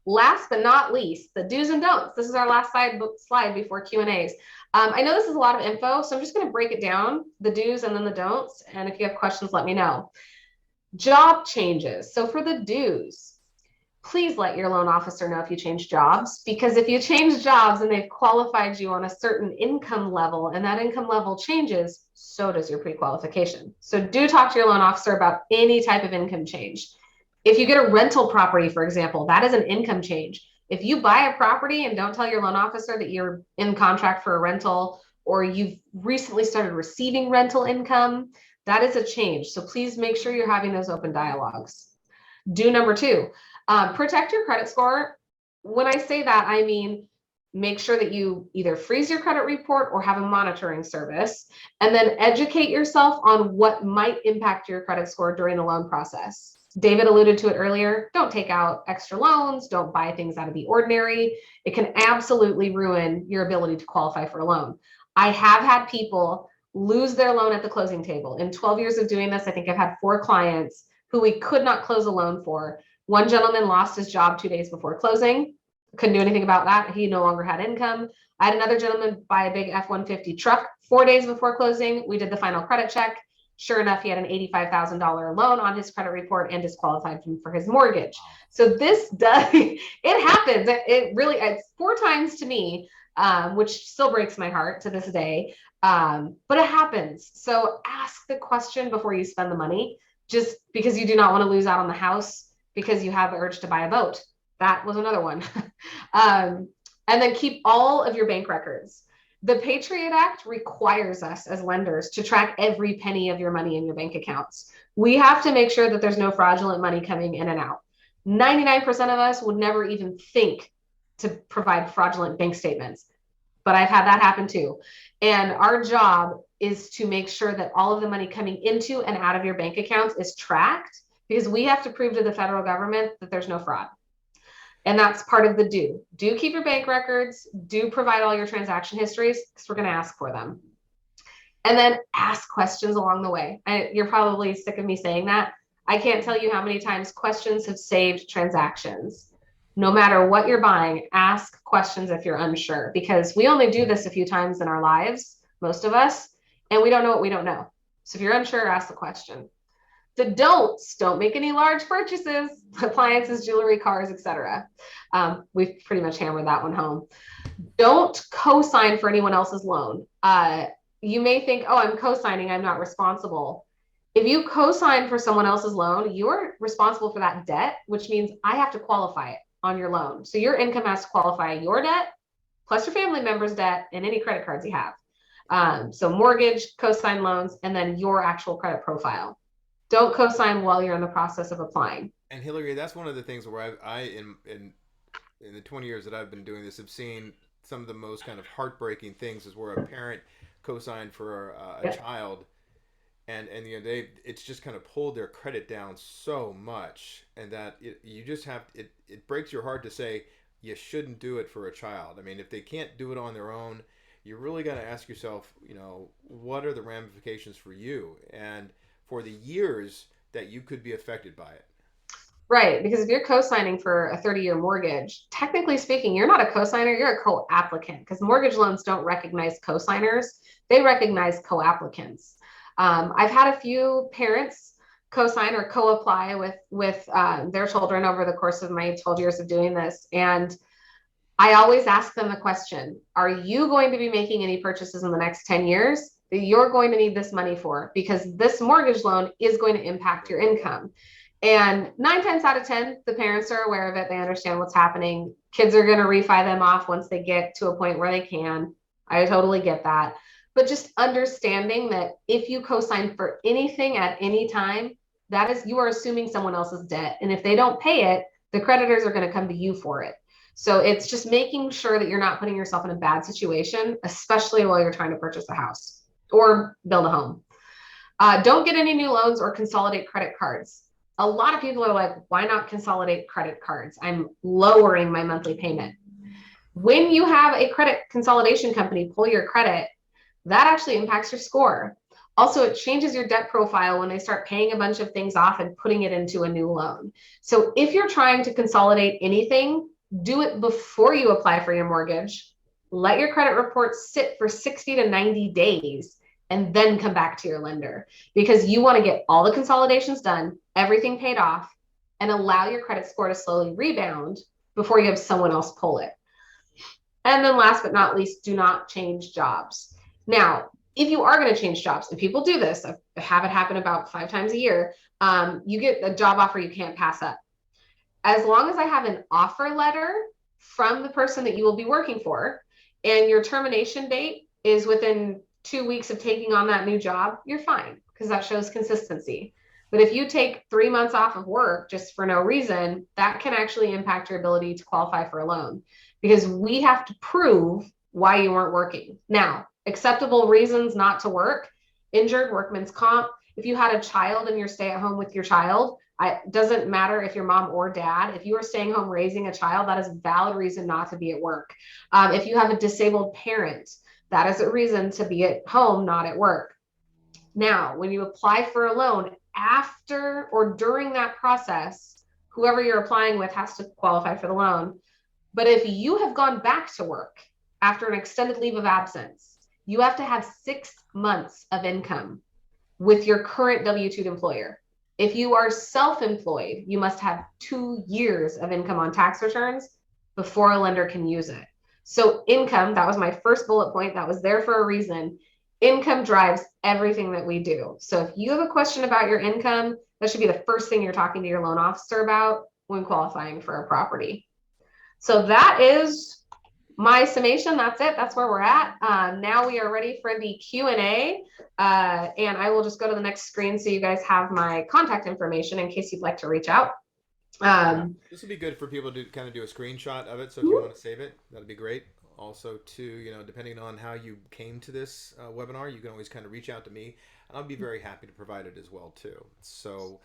Last but not least, the do's and don'ts. This is our last slide before Q&As. I know this is a lot of info, so I'm just going to break it down, the do's and then the don'ts. And if you have questions, let me know. Job changes. So for the do's, please let your loan officer know if you change jobs, because if you change jobs and they've qualified you on a certain income level and that income level changes, so does your pre-qualification. So do talk to your loan officer about any type of income change. If you get a rental property, for example, that is an income change. If you buy a property and don't tell your loan officer that you're in contract for a rental, or you've recently started receiving rental income, that is a change. So please make sure you're having those open dialogues. Do number two, protect your credit score. When I say that, I mean, make sure that you either freeze your credit report or have a monitoring service, and then educate yourself on what might impact your credit score during the loan process. David alluded to it earlier. Don't take out extra loans. Don't buy things out of the ordinary. It can absolutely ruin your ability to qualify for a loan. I have had people lose their loan at the closing table. In 12 years of doing this, I think I've had 4 clients who we could not close a loan for. One gentleman lost his job 2 days before closing. Couldn't do anything about that. He no longer had income. I had another gentleman buy a big F-150 truck 4 days before closing. We did the final credit check. Sure enough, he had an $85,000 loan on his credit report and disqualified him for his mortgage. So this does, it happens. It really, it's 4 times to me, which still breaks my heart to this day. But it happens. So ask the question before you spend the money, just because you do not want to lose out on the house because you have the urge to buy a boat. That was another one. And then keep all of your bank records. The Patriot Act requires us as lenders to track every penny of your money in your bank accounts. We have to make sure that there's no fraudulent money coming in and out. 99% of us would never even think to provide fraudulent bank statements, but I've had that happen too. And our job is to make sure that all of the money coming into and out of your bank accounts is tracked, because we have to prove to the federal government that there's no fraud. And that's part of the do. Do keep your bank records. Do provide all your transaction histories, because we're going to ask for them. And then ask questions along the way. You're probably sick of me saying that. I can't tell you how many times questions have saved transactions. No matter what you're buying, ask questions if you're unsure, because we only do this a few times in our lives, most of us, and we don't know what we don't know. So if you're unsure, ask the question. The don'ts: don't make any large purchases, appliances, jewelry, cars, etc. We've pretty much hammered that one home. Don't co-sign for anyone else's loan. You may think, oh, I'm co-signing, I'm not responsible. If you co-sign for someone else's loan, you're responsible for that debt, which means I have to qualify it on your loan. So your income has to qualify your debt, plus your family member's debt, and any credit cards you have. So mortgage, co-sign loans, and then your actual credit profile. Don't co-sign while you're in the process of applying. And Hillary, that's one of the things where I in the 20 years that I've been doing this, have seen some of the most kind of heartbreaking things, is where a parent co-signed for a child, and it's just kind of pulled their credit down so much, and that you just have it breaks your heart to say you shouldn't do it for a child. I mean, if they can't do it on their own, you really got to ask yourself, what are the ramifications for you and for the years that you could be affected by it. Right, because if you're co-signing for a 30-year mortgage, technically speaking, you're not a co-signer, you're a co-applicant, because mortgage loans don't recognize co-signers, they recognize co-applicants. I've had a few parents co-sign or co-apply with their children over the course of my 12 years of doing this, and I always ask them the question: are you going to be making any purchases in the next 10 years that you're going to need this money for? Because this mortgage loan is going to impact your income. And 9 times out of 10, the parents are aware of it. They understand what's happening. Kids are going to refi them off once they get to a point where they can. I totally get that. But just understanding that if you co-sign for anything at any time, that is, you are assuming someone else's debt. And if they don't pay it, the creditors are going to come to you for it. So it's just making sure that you're not putting yourself in a bad situation, especially while you're trying to purchase a house or build a home. Don't get any new loans or consolidate credit cards. A lot of people are like, why not consolidate credit cards? I'm lowering my monthly payment. When you have a credit consolidation company pull your credit, that actually impacts your score. Also, it changes your debt profile when they start paying a bunch of things off and putting it into a new loan. So if you're trying to consolidate anything, do it before you apply for your mortgage. Let your credit report sit for 60 to 90 days and then come back to your lender, because you want to get all the consolidations done, everything paid off, and allow your credit score to slowly rebound before you have someone else pull it. And then last but not least, do not change jobs. Now, if you are going to change jobs, and people do this, I have it happen about 5 times a year, you get a job offer you can't pass up. As long as I have an offer letter from the person that you will be working for, and your termination date is within 2 weeks of taking on that new job, you're fine, because that shows consistency. But if you take 3 months off of work just for no reason, that can actually impact your ability to qualify for a loan, because we have to prove why you weren't working. Now, acceptable reasons not to work: injured, workman's comp. If you had a child and you're stay at home with your child, it doesn't matter if you're mom or dad. If you are staying home raising a child, that is a valid reason not to be at work. If you have a disabled parent, that is a reason to be at home, not at work. Now, when you apply for a loan, after or during that process, whoever you're applying with has to qualify for the loan. But if you have gone back to work after an extended leave of absence, you have to have 6 months of income with your current W-2 employer. If you are self-employed, you must have 2 years of income on tax returns before a lender can use it. So income, that was my first bullet point. That was there for a reason. Income drives everything that we do. So if you have a question about your income, that should be the first thing you're talking to your loan officer about when qualifying for a property. So that is my summation. That's it. That's where we're at. Now we are ready for the Q&A. And I will just go to the next screen so you guys have my contact information in case you'd like to reach out. This would be good for people to kind of do a screenshot of it. So if you want to save it, that'd be great. Also, too, depending on how you came to this webinar, you can always kind of reach out to me, and I'll be very happy to provide it as well, too. So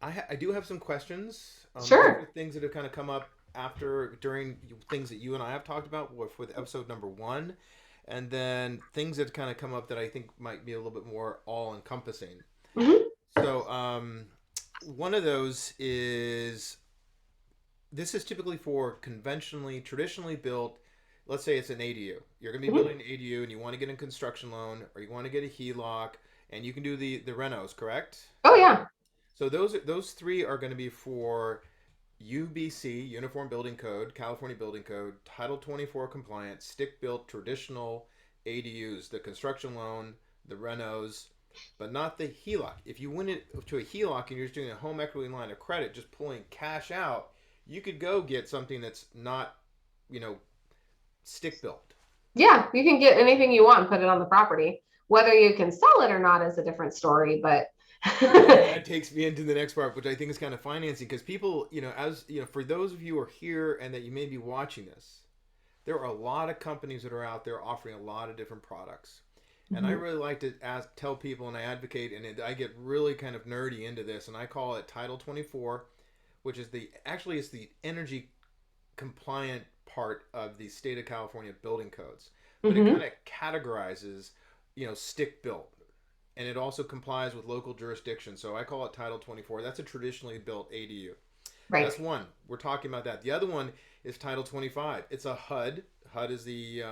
I do have some questions. Sure. Things that have kind of come up during things that you and I have talked about with episode number 1, and then things that kind of come up that I think might be a little bit more all-encompassing. Mm-hmm. So one of those is, this is typically for traditionally built. Let's say it's an ADU. You're going to be building an ADU and you want to get a construction loan, or you want to get a HELOC, and you can do the renos, correct? Oh, yeah. So those 3 are going to be for UBC, Uniform Building Code, California Building Code, Title 24 compliant, stick-built, traditional ADUs, the construction loan, the renos, but not the HELOC. If you went to a HELOC and you're just doing a home equity line of credit, just pulling cash out, you could go get something that's not, stick built. Yeah, you can get anything you want and put it on the property. Whether you can sell it or not is a different story, but that takes me into the next part, which I think is kind of financing, because people, for those of you who are here and that you may be watching this, there are a lot of companies that are out there offering a lot of different products. And I really like to tell people, and I advocate, and I get really kind of nerdy into this, and I call it Title 24, which is it's the energy compliant part of the state of California building codes. But it kind of categorizes, stick built. And it also complies with local jurisdiction. So I call it Title 24. That's a traditionally built ADU. right. That's one. We're talking about that. The other one is Title 25. It's a HUD. HUD is the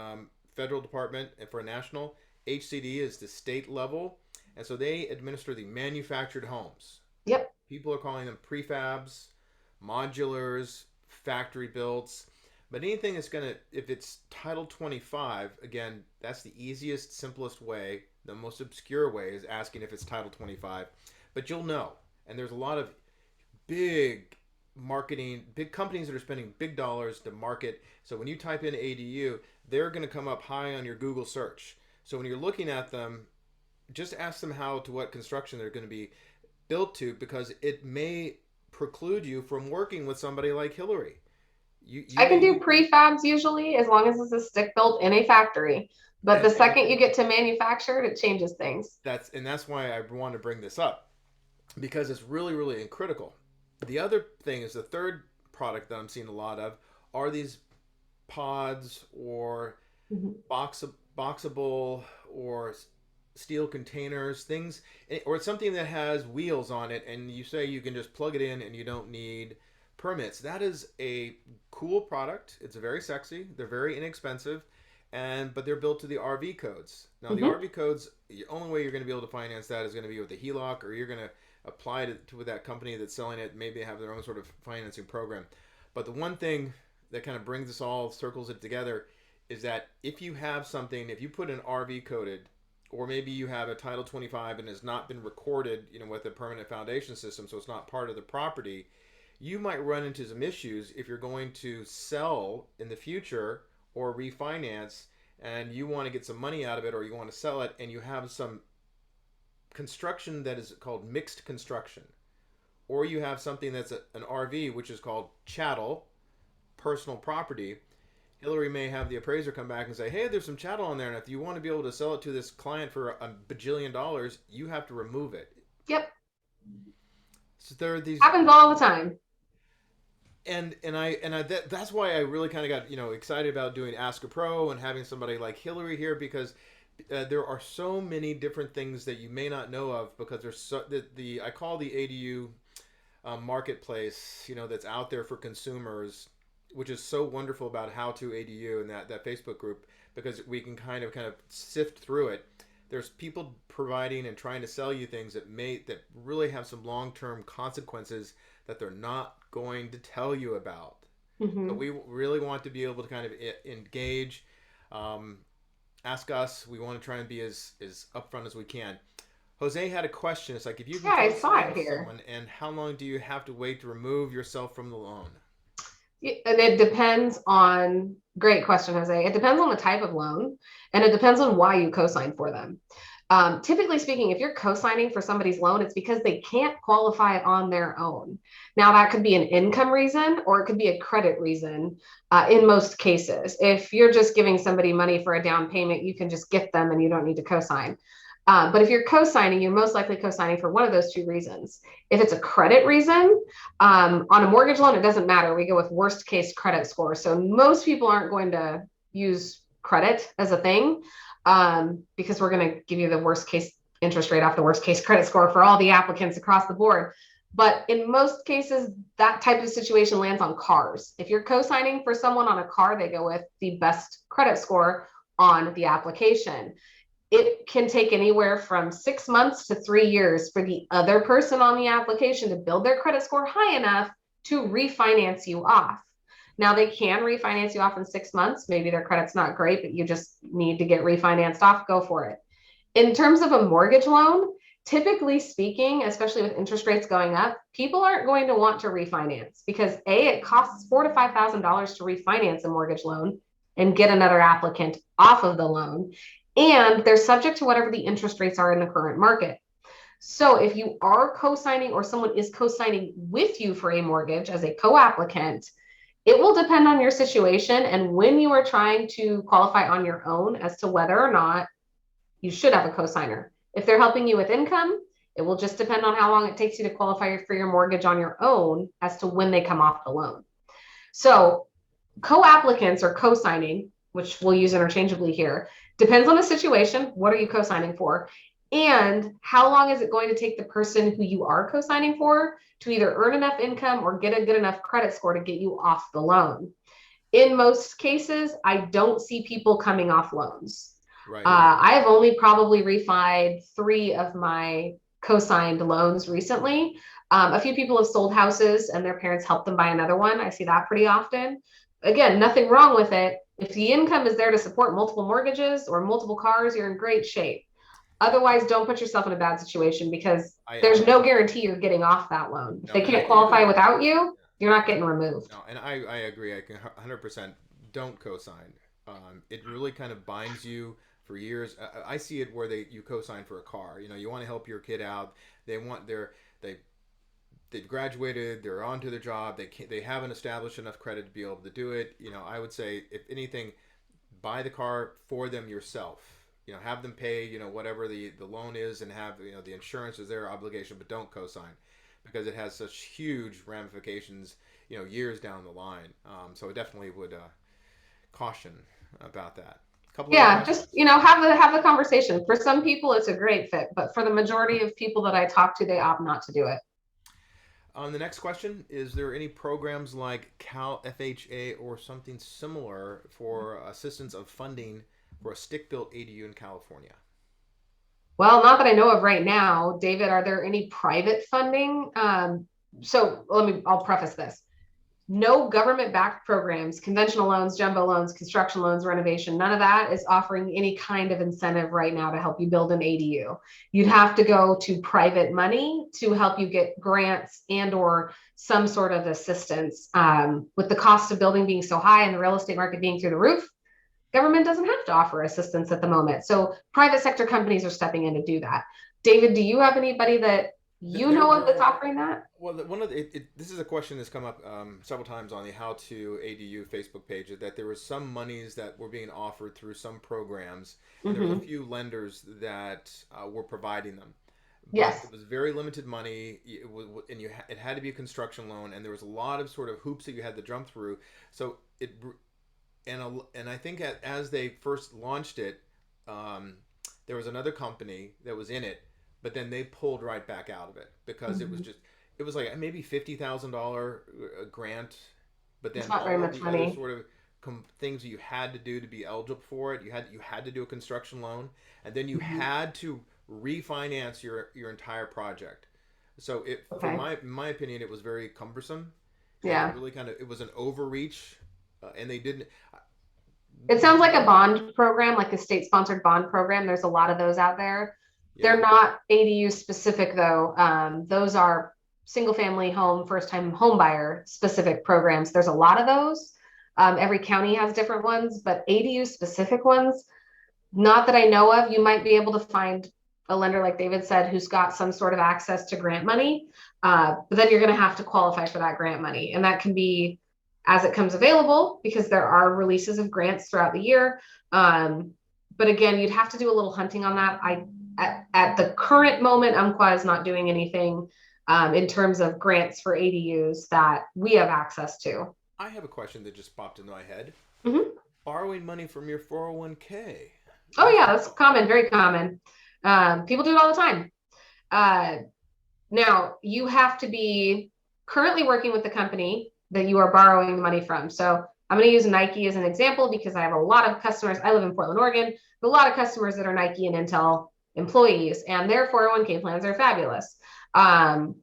federal department for national. HCD is the state level. And so they administer the manufactured homes. Yep. People are calling them prefabs, modulars, factory builds. But anything that's if it's Title 25, again, that's the easiest, simplest way. The most obscure way is asking if it's Title 25. But you'll know. And there's a lot of big companies that are spending big dollars to market. So when you type in ADU, they're going to come up high on your Google search. So when you're looking at them, just ask them what construction they're going to be built to, because it may preclude you from working with somebody like Hillary. You I can may do prefabs usually as long as it's a stick built in a factory. But the and second you get to manufactured, it changes things. that's why I want to bring this up, because it's really really critical. The other thing is the third product that I'm seeing a lot of are these pods or Mhm. boxable or steel containers, things, or it's something that has wheels on it, and you say you can just plug it in and you don't need permits. That is a cool product. It's very sexy. They're very inexpensive, and but they're built to the RV codes. Now the Mhm. RV codes, the only way you're going to be able to finance that is going to be with a HELOC, or you're going to apply to with that company that's selling it. Maybe they have their own sort of financing program. But the one thing that kind of brings us all, circles it together, is that if you have something, if you put an RV coded, or maybe you have a Title 25 and has not been recorded, with a permanent foundation system, so it's not part of the property, you might run into some issues if you're going to sell in the future or refinance, and you want to get some money out of it, or you want to sell it, and you have some construction that is called mixed construction, or you have something that's an RV, which is called chattel, personal property. Hillary may have the appraiser come back and say, "Hey, there's some chattel on there, and if you want to be able to sell it to this client for a bajillion dollars, you have to remove it." Yep. So there are these, Happens all the time. that's why I really kind of got excited about doing Ask a Pro and having somebody like Hillary here, because there are so many different things that you may not know of, because there's the I call the ADU marketplace, that's out there for consumers, which is so wonderful about How to ADU and that Facebook group, because we can kind of sift through it. There's people providing and trying to sell you things that really have some long term consequences that they're not going to tell you about. So Mhm. we really want to be able to kind of engage. Um, Ask us. We want to try and be as upfront as we can. Jose had a question. It's like, if you can Yeah, I saw co-sign it with here. someone, and how long do you have to wait to remove yourself from the loan? And it depends on, great question, Jose. It depends on the type of loan and it depends on why you co-sign for them. Typically speaking, if you're co-signing for somebody's loan, it's because they can't qualify on their own. Now, that could be an income reason or it could be a credit reason in most cases. If you're just giving somebody money for a down payment, you can just gift them and you don't need to co-sign. But if you're co-signing, you're most likely co-signing for one of those two reasons. If it's a credit reason, on a mortgage loan, it doesn't matter. We go with worst case credit score. So most people aren't going to use credit as a thing because we're going to give you the worst case interest rate off the worst case credit score for all the applicants across the board. But in most cases, that type of situation lands on cars. If you're co-signing for someone on a car, they go with the best credit score on the application. It can take anywhere from 6 months to 3 years for the other person on the application to build their credit score high enough to refinance you off. Now, they can refinance you off in 6 months. Maybe their credit's not great, but you just need to get refinanced off. Go for it. In terms of a mortgage loan, typically speaking, especially with interest rates going up, people aren't going to want to refinance because it costs $4,000 to refinance a mortgage loan and get another applicant off of the loan. And they're subject to whatever the interest rates are in the current market. So if you are co-signing or someone is co-signing with you for a mortgage as a co-applicant, it will depend on your situation and when you are trying to qualify on your own as to whether or not you should have a co-signer. If they're helping you with income, it will just depend on how long it takes you to qualify for your mortgage on your own as to when they come off the loan. So co-applicants or co-signing, which we'll use interchangeably here, depends on the situation. What are you co-signing for? And how long is it going to take the person who you are co-signing for to either earn enough income or get a good enough credit score to get you off the loan? In most cases, I don't see people coming off loans. Right. I have only probably refied 3 of my co-signed loans recently. A few people have sold houses and their parents helped them buy another one. I see that pretty often. Again, nothing wrong with it. If the income is there to support multiple mortgages or multiple cars, you're in great shape. Otherwise, don't put yourself in a bad situation because there's I no guarantee you're getting off that loan. If No, they and I can't think qualify without you, you're not getting removed. no, and I agree. I can 100% don't co-sign. It really kind of binds you for years. I see it where you co-sign for a car. You want to help your kid out. They they've graduated, they're on to their job, they haven't established enough credit to be able to do it. I would say, if anything, buy the car for them yourself. Have them pay, whatever the loan is, and have, the insurance is their obligation, but don't co-sign, because it has such huge ramifications, years down the line. So I definitely would caution about that. A couple other Yeah, questions. just have the conversation. For some people, it's a great fit, but for the majority of people that I talk to, they opt not to do it. The next question: is there any programs like Cal FHA or something similar for assistance of funding for a stick-built ADU in California? Well, not that I know of right now. David, are there any private funding? So I'll preface this. No government-backed programs, conventional loans, jumbo loans, construction loans, renovation, none of that is offering any kind of incentive right now to help you build an ADU. You'd have to go to private money to help you get grants and or some sort of assistance. With the cost of building being so high and the real estate market being through the roof, government doesn't have to offer assistance at the moment. So private sector companies are stepping in to do that. David, do you have anybody that you know of There that's are. offering that? Well, one of this is a question that's come up several times on the How to ADU Facebook page. That there were some monies that were being offered through some programs, and there was a Mm-hmm. few lenders that were providing them, but Yes. it was very limited money. And it had to be a construction loan, and there was a lot of sort of hoops that you had to jump through. So and I think as they first launched it, um, there was another company that was in it, but then they pulled right back out of it because Mm-hmm. it was like maybe $50,000 grant, but It's then not very all of much the other money. sort of things that you had to do to be eligible for it. You had to do a construction loan, and then you Mm-hmm. had to refinance your entire project. So for Okay. my opinion, it was very cumbersome, and Yeah. it was an overreach, and they didn't. It sounds like a bond program, like a state sponsored bond program. There's a lot of those out there. Yeah. They're not ADU specific though. Those are single family home, first time home buyer specific programs. There's a lot of those. Every county has different ones, but ADU specific ones, not that I know of. You might be able to find a lender, like David said, who's got some sort of access to grant money. But then you're going to have to qualify for that grant money. And that can be as it comes available because there are releases of grants throughout the year. Um, but again, you'd have to do a little hunting on that. At the current moment, Umpqua is not doing anything in terms of grants for ADUs that we have access to. I have a question that just popped into my head. Mhm. Borrowing money from your 401k. Oh What's yeah, that's common, very common. People do it all the time. Uh, Now, you have to be currently working with the company that you are borrowing the money from. So I'm going to use Nike as an example because I have a lot of customers. I live in Portland, Oregon, a lot of customers that are Nike and Intel employees, and their 401k plans are fabulous. Um,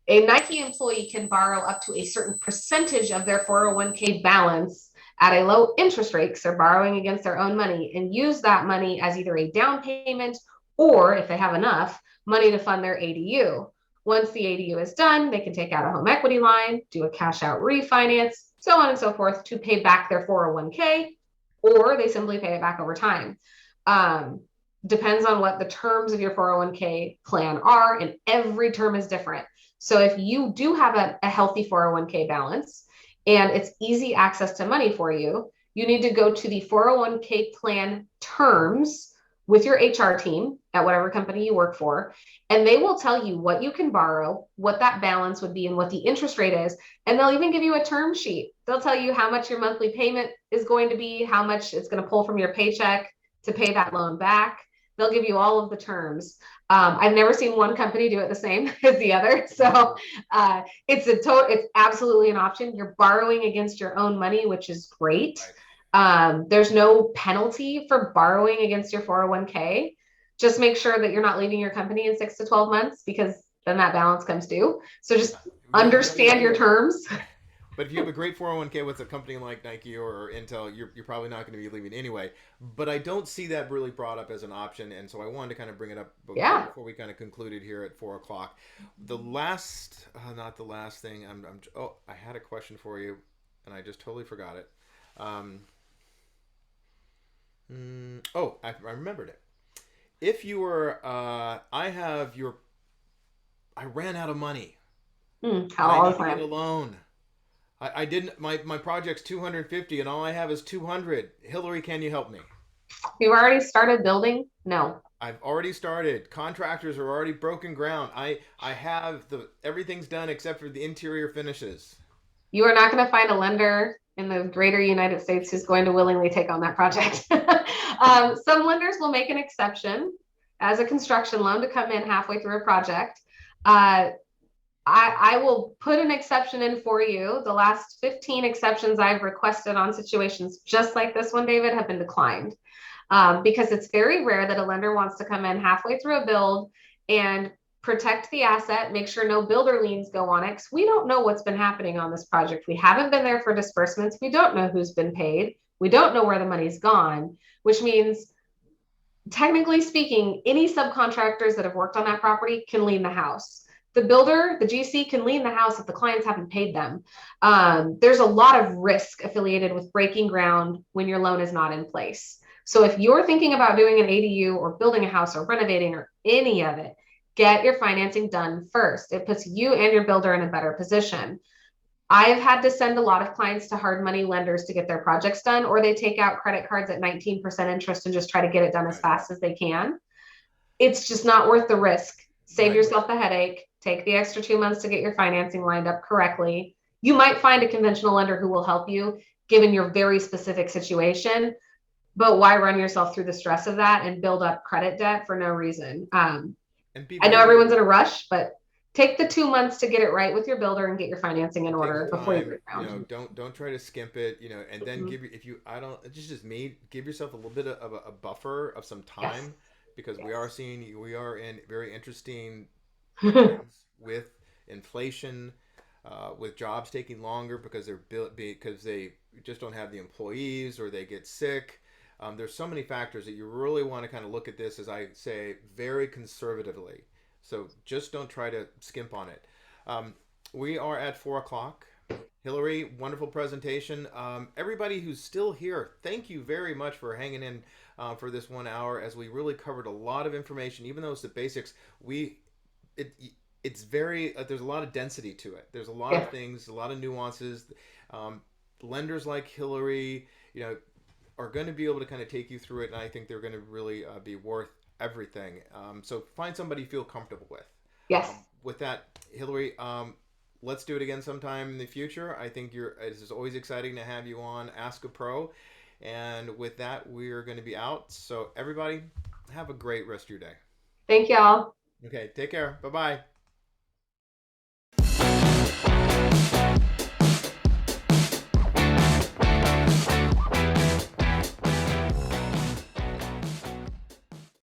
a Nike employee can borrow up to a certain percentage of their 401k balance at a low interest rate because they're borrowing against their own money and use that money as either a down payment or, if they have enough, money to fund their ADU. Once the ADU is done, they can take out a home equity line, do a cash out refinance, so on and so forth to pay back their 401k, or they simply pay it back over time. Um, Depends on what the terms of your 401k plan are, and every term is different. So if you do have a healthy 401k balance and it's easy access to money for you, you need to go to the 401k plan terms with your HR team at whatever company you work for, and they will tell you what you can borrow, what that balance would be, and what the interest rate is. And they'll even give you a term sheet. They'll tell you how much your monthly payment is going to be, how much it's going to pull from your paycheck to pay that loan back. They'll give you all of the terms. I've never seen one company do it the same as the other. So it's absolutely an option. You're borrowing against your own money, which is great. right? There's no penalty for borrowing against your 401k. Just make sure that you're not leaving your company in 6 to 12 months because then that balance comes due. So just understand your terms. But if you have a great 401k with a company like Nike or Intel, you're probably not going to be leaving anyway. But I don't see that really brought up as an option, and so I wanted to kind of bring it up Yeah. before we kind of concluded here at 4 o'clock. The last, not the last thing. Oh, I had a question for you, and I just totally forgot it. Um, I remembered it. If you were, I ran out of money. How and I all need the to get time. a loan. I didn't. My project's 250, and all I have is 200. Hillary, can you help me? We've already started building. No, I've already started. Contractors are already broken ground. I have the everything's done except for the interior finishes. you are not going to find a lender in the greater United States who's going to willingly take on that project. Some lenders will make an exception as a construction loan to come in halfway through a project. Uh, I will put an exception in for you. The last 15 exceptions I've requested on situations just like this one, David, have been declined, because it's very rare that a lender wants to come in halfway through a build and protect the asset, make sure no builder liens go on it. 'Cause we don't know what's been happening on this project. We haven't been there for disbursements. We don't know who's been paid. We don't know where the money's gone, which means, technically speaking, any subcontractors that have worked on that property can lien the house. The builder, the GC, can lien the house if the clients haven't paid them. There's a lot of risk affiliated with breaking ground when your loan is not in place. So if you're thinking about doing an ADU or building a house or renovating or any of it, get your financing done first. It puts you and your builder in a better position. I've had to send a lot of clients to hard money lenders to get their projects done, or they take out credit cards at 19% interest and just try to get it done as Right. fast as they can. It's just not worth the risk. Save Right. yourself the headache. Take the extra 2 months to get your financing lined up correctly. You might find a conventional lender who will help you given your very specific situation, but why run yourself through the stress of that and build up credit debt for no reason? And be I know very everyone's in a rush, but take the 2 months to get it right with your builder and get your financing in take the order before you time. break ground. Don't try to skimp it. And then Mhm. give you if you I don't. It's just me. Give yourself a little bit of a buffer of some Yes. time because Yes. we are in very interesting times with inflation, with jobs taking longer because they're built because they just don't have the employees or they get sick. There's so many factors that you really want to kind of look at this, as I say, very conservatively. So just don't try to skimp on it. Um, we are at 4 o'clock. Hillary, wonderful presentation. Everybody who's still here, thank you very much for hanging in for this 1 hour as we really covered a lot of information. Even though it's the basics, we it it's very there's a lot of density to it. There's a lot of Yeah. things, a lot of nuances. Um, Lenders like Hillary, you know, are going to be able to kind of take you through it, and I think they're going to really be worth everything. So find somebody you feel comfortable with. Yes. With that, Hillary, let's do it again sometime in the future. I think this is always exciting to have you on Ask a Pro. And with that, we're going to be out. So everybody, have a great rest of your day. Thank y'all. Okay, take care. Bye bye.